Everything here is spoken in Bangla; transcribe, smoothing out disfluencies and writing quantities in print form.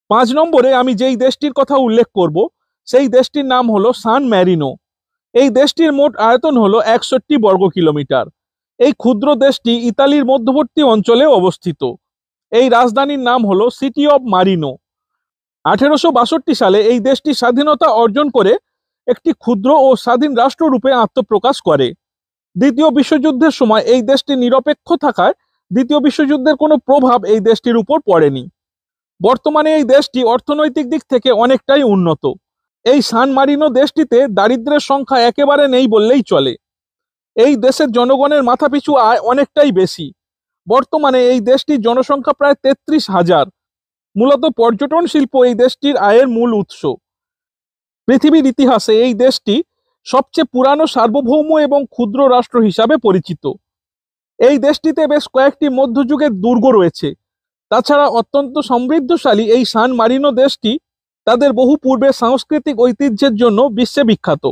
5 নম্বরে আমি যেই দেশটির কথা উল্লেখ করব সেই দেশটির নাম হলো সান ম্যারিনো। এই দেশটির মোট আয়তন হলো 61 বর্গ কিলোমিটার। এই ক্ষুদ্র দেশটি ইতালির মধ্যবর্তী অঞ্চলে অবস্থিত। এই রাজধানীর নাম হলো সিটি অব মারিনো। 1862 সালে এই দেশটি স্বাধীনতা অর্জন করে একটি ক্ষুদ্র ও স্বাধীন রাষ্ট্ররূপে আত্মপ্রকাশ করে। দ্বিতীয় বিশ্বযুদ্ধের সময় এই দেশটি নিরপেক্ষ থাকায় দ্বিতীয় বিশ্বযুদ্ধের কোনো প্রভাব এই দেশটির উপর পড়েনি। বর্তমানে এই দেশটি অর্থনৈতিক দিক থেকে অনেকটাই উন্নত। এই সান মারিনো দেশটিতে দারিদ্র্যের সংখ্যা একেবারে নেই বললেই চলে। এই দেশের জনগণের মাথাপিছু আয় অনেকটাই বেশি। বর্তমানে এই দেশটির জনসংখ্যা প্রায় 33,000। মূলত পর্যটন শিল্প এই দেশটির আয়ের মূল উৎস। পৃথিবীর ইতিহাসে এই দেশটি সবচেয়ে পুরানো সার্বভৌম এবং ক্ষুদ্র রাষ্ট্র হিসাবে পরিচিত। এই দেশটিতে বেশ কয়েকটি মধ্যযুগের দুর্গ রয়েছে। তাছাড়া অত্যন্ত সমৃদ্ধশালী এই সান মারিনো দেশটি তাদের বহু পূর্বের সাংস্কৃতিক ঐতিহ্যের জন্য বিশ্বে বিখ্যাত।